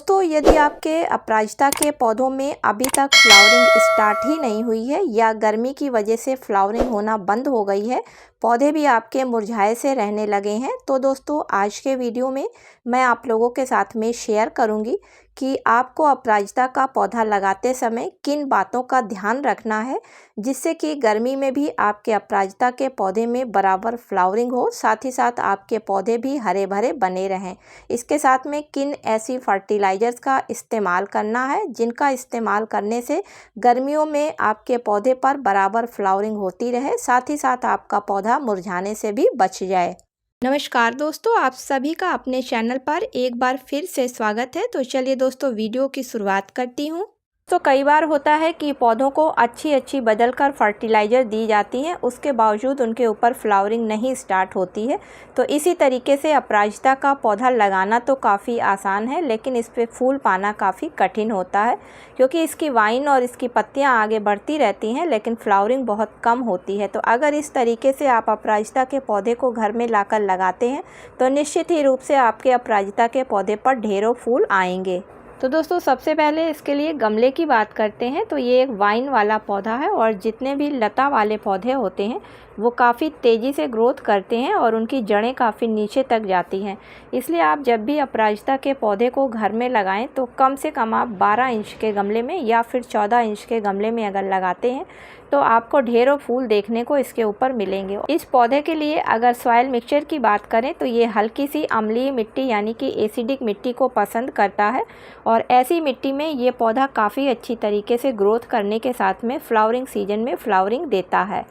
दोस्तों, यदि आपके अपराजिता के पौधों में अभी तक फ्लावरिंग स्टार्ट ही नहीं हुई है या गर्मी की वजह से फ्लावरिंग होना बंद हो गई है, पौधे भी आपके मुरझाए से रहने लगे हैं, तो दोस्तों आज के वीडियो में मैं आप लोगों के साथ में शेयर करूंगी कि आपको अपराजिता का पौधा लगाते समय किन बातों का ध्यान रखना है जिससे कि गर्मी में भी आपके अपराजिता के पौधे में बराबर फ्लावरिंग हो, साथ ही साथ आपके पौधे भी हरे भरे बने रहें। इसके साथ में किन ऐसी फर्टिलाइज़र्स का इस्तेमाल करना है जिनका इस्तेमाल करने से गर्मियों में आपके पौधे पर बराबर फ्लावरिंग होती रहे, साथ ही साथ आपका पौधा मुरझाने से भी बच जाए। नमस्कार दोस्तों, आप सभी का अपने चैनल पर एक बार फिर से स्वागत है। तो चलिए दोस्तों वीडियो की शुरुआत करती हूँ। तो कई बार होता है कि पौधों को अच्छी बदलकर फर्टिलाइज़र दी जाती हैं, उसके बावजूद उनके ऊपर फ्लावरिंग नहीं स्टार्ट होती है। तो इसी तरीके से अपराजिता का पौधा लगाना तो काफ़ी आसान है, लेकिन इस पर फूल पाना काफ़ी कठिन होता है क्योंकि इसकी वाइन और इसकी पत्तियां आगे बढ़ती रहती हैं लेकिन फ्लावरिंग बहुत कम होती है। तो अगर इस तरीके से आप अपराजिता के पौधे को घर में लाकर लगाते हैं तो निश्चित ही रूप से आपके अपराजिता के पौधे पर ढेरों फूल आएंगे। तो दोस्तों सबसे पहले इसके लिए गमले की बात करते हैं। तो ये एक वाइन वाला पौधा है और जितने भी लता वाले पौधे होते हैं वो काफ़ी तेज़ी से ग्रोथ करते हैं और उनकी जड़ें काफ़ी नीचे तक जाती हैं। इसलिए आप जब भी अपराजिता के पौधे को घर में लगाएं तो कम से कम आप 12 इंच के गमले में या फिर 14 इंच के गमले में अगर लगाते हैं तो आपको ढेरों फूल देखने को इसके ऊपर मिलेंगे। इस पौधे के लिए अगर सॉइल मिक्सचर की बात करें तो ये हल्की सी अम्लीय मिट्टी यानी कि एसिडिक मिट्टी को पसंद करता है और ऐसी मिट्टी में ये पौधा काफ़ी अच्छी तरीके से ग्रोथ करने के साथ में फ्लावरिंग सीजन में फ्लावरिंग देता है।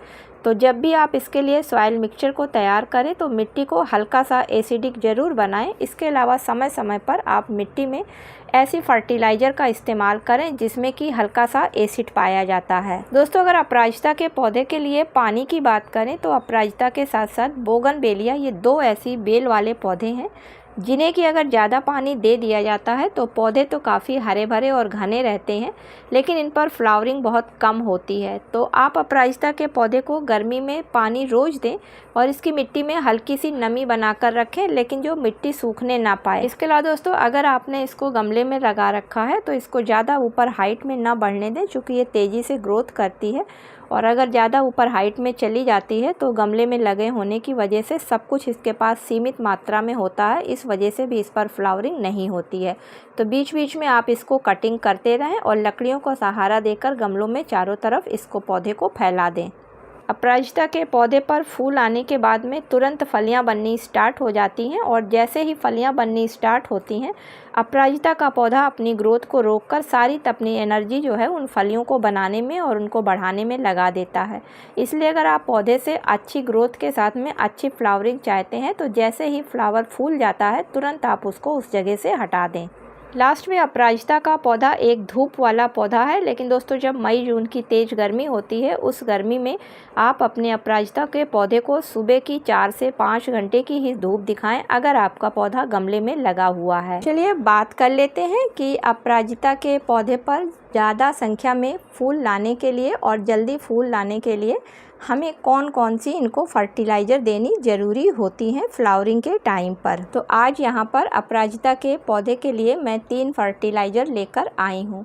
तो जब भी आप इसके लिए सॉइल मिक्सचर को तैयार करें तो मिट्टी को हल्का सा एसिडिक ज़रूर बनाएं। इसके अलावा समय समय पर आप मिट्टी में ऐसी फर्टिलाइज़र का इस्तेमाल करें जिसमें कि हल्का सा एसिड पाया जाता है। दोस्तों अगर अपराजिता के पौधे के लिए पानी की बात करें तो अपराजिता के साथ साथ बोगनवेलिया, ये दो ऐसी बेल वाले पौधे हैं जिन्हें कि अगर ज़्यादा पानी दे दिया जाता है तो पौधे तो काफ़ी हरे भरे और घने रहते हैं लेकिन इन पर फ्लावरिंग बहुत कम होती है। तो आप अपराजिता के पौधे को गर्मी में पानी रोज़ दें और इसकी मिट्टी में हल्की सी नमी बनाकर रखें, लेकिन जो मिट्टी सूखने ना पाए। इसके अलावा दोस्तों अगर आपने इसको गमले में लगा रखा है तो इसको ज़्यादा ऊपर हाइट में ना बढ़ने दें क्योंकि ये तेज़ी से ग्रोथ करती है और अगर ज़्यादा ऊपर हाइट में चली जाती है तो गमले में लगे होने की वजह से सब कुछ इसके पास सीमित मात्रा में होता है, इस वजह से भी इस पर फ्लावरिंग नहीं होती है। तो बीच बीच में आप इसको कटिंग करते रहें और लकड़ियों को सहारा देकर गमलों में चारों तरफ इसको पौधे को फैला दें। अपराजिता के पौधे पर फूल आने के बाद में तुरंत फलियां बननी स्टार्ट हो जाती हैं और जैसे ही फलियां बननी स्टार्ट होती हैं अपराजिता का पौधा अपनी ग्रोथ को रोककर सारी अपनी एनर्जी जो है उन फलियों को बनाने में और उनको बढ़ाने में लगा देता है। इसलिए अगर आप पौधे से अच्छी ग्रोथ के साथ में अच्छी फ्लावरिंग चाहते हैं तो जैसे ही फ्लावर फूल जाता है तुरंत आप उसको उस जगह से हटा दें। लास्ट में अपराजिता का पौधा एक धूप वाला पौधा है, लेकिन दोस्तों जब मई जून की तेज़ गर्मी होती है उस गर्मी में आप अपने अपराजिता के पौधे को सुबह की 4 से 5 घंटे की ही धूप दिखाएं अगर आपका पौधा गमले में लगा हुआ है। चलिए बात कर लेते हैं कि अपराजिता के पौधे पर ज़्यादा संख्या में फूल लाने के लिए और जल्दी फूल लाने के लिए हमें कौन कौन सी इनको फर्टिलाइज़र देनी ज़रूरी होती हैं फ्लावरिंग के टाइम पर। तो आज यहाँ पर अपराजिता के पौधे के लिए मैं 3 फर्टिलाइज़र लेकर आई हूँ।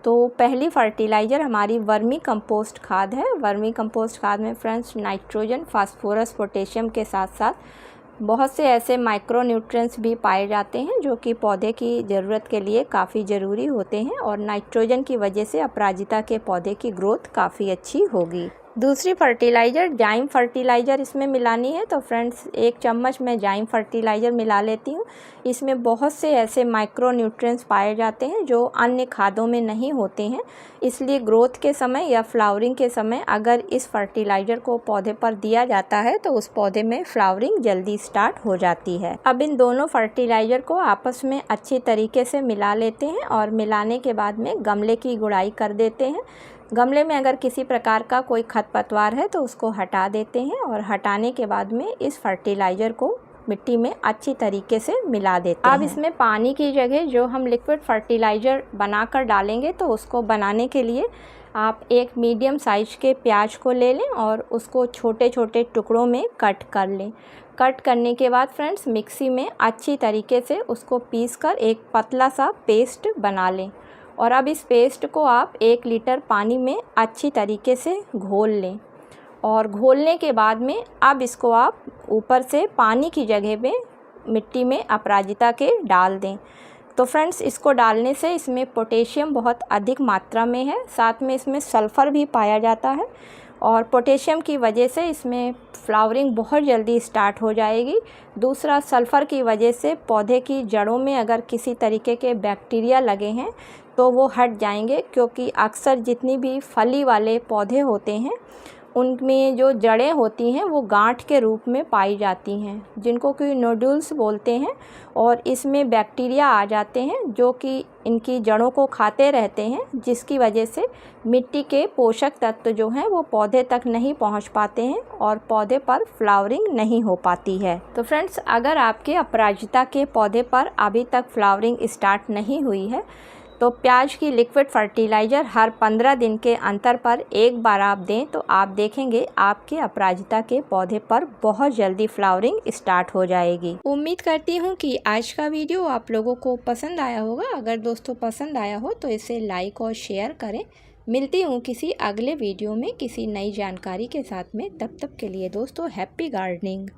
तो पहली फर्टिलाइज़र हमारी वर्मी कंपोस्ट खाद है। वर्मी कंपोस्ट खाद में फ्रेंड्स नाइट्रोजन, फास्फोरस, पोटेशियम के साथ साथ बहुत से ऐसे माइक्रो न्यूट्रिएंट्स भी पाए जाते हैं जो कि पौधे की ज़रूरत के लिए काफ़ी ज़रूरी होते हैं और नाइट्रोजन की वजह से अपराजिता के पौधे की ग्रोथ काफ़ी अच्छी होगी। दूसरी फर्टिलाइज़र जाइम फर्टिलाइज़र इसमें मिलानी है। तो फ्रेंड्स 1 चम्मच मैं जाइम फर्टिलाइज़र मिला लेती हूँ। इसमें बहुत से ऐसे माइक्रो न्यूट्रिएंट्स पाए जाते हैं जो अन्य खादों में नहीं होते हैं, इसलिए ग्रोथ के समय या फ्लावरिंग के समय अगर इस फर्टिलाइज़र को पौधे पर दिया जाता है तो उस पौधे में फ्लावरिंग जल्दी स्टार्ट हो जाती है। अब इन दोनों फर्टिलाइज़र को आपस में अच्छी तरीके से मिला लेते हैं और मिलाने के बाद में गमले की गुड़ाई कर देते हैं। गमले में अगर किसी प्रकार का कोई खरपतवार है तो उसको हटा देते हैं और हटाने के बाद में इस फर्टिलाइज़र को मिट्टी में अच्छी तरीके से मिला देते हैं। अब इसमें पानी की जगह जो हम लिक्विड फर्टिलाइज़र बनाकर डालेंगे तो उसको बनाने के लिए आप एक मीडियम साइज़ के प्याज को ले लें और उसको छोटे छोटे टुकड़ों में कट कर लें। कट करने के बाद फ्रेंड्स मिक्सी में अच्छी तरीके से उसको पीसकर एक पतला सा पेस्ट बना लें। और अब इस पेस्ट को आप 1 लीटर पानी में अच्छी तरीके से घोल लें। और घोलने के बाद में अब इसको आप ऊपर से पानी की जगह पे मिट्टी में अपराजिता के डाल दें। तो फ्रेंड्स इसको डालने से इसमें पोटेशियम बहुत अधिक मात्रा में है, साथ में इसमें सल्फ़र भी पाया जाता है और पोटेशियम की वजह से इसमें फ्लावरिंग बहुत जल्दी स्टार्ट हो जाएगी। दूसरा, सल्फ़र की वजह से पौधे की जड़ों में अगर किसी तरीके के बैक्टीरिया लगे हैं तो वो हट जाएंगे, क्योंकि अक्सर जितनी भी फली वाले पौधे होते हैं उनमें जो जड़ें होती हैं वो गांठ के रूप में पाई जाती हैं, जिनको कि नोड्यूल्स बोलते हैं। और इसमें बैक्टीरिया आ जाते हैं जो कि इनकी जड़ों को खाते रहते हैं, जिसकी वजह से मिट्टी के पोषक तत्व जो हैं वो पौधे तक नहीं पहुंच पाते हैं और पौधे पर फ्लावरिंग नहीं हो पाती है। तो फ्रेंड्स, अगर आपके अपराजिता के पौधे पर अभी तक फ्लावरिंग स्टार्ट नहीं हुई है तो प्याज की लिक्विड फर्टिलाइज़र हर 15 दिन के अंतर पर एक बार आप दें तो आप देखेंगे आपके अपराजिता के पौधे पर बहुत जल्दी फ्लावरिंग स्टार्ट हो जाएगी। उम्मीद करती हूँ कि आज का वीडियो आप लोगों को पसंद आया होगा। अगर दोस्तों पसंद आया हो तो इसे लाइक और शेयर करें। मिलती हूँ किसी अगले वीडियो में किसी नई जानकारी के साथ में। तब तक के लिए दोस्तों हैप्पी गार्डनिंग।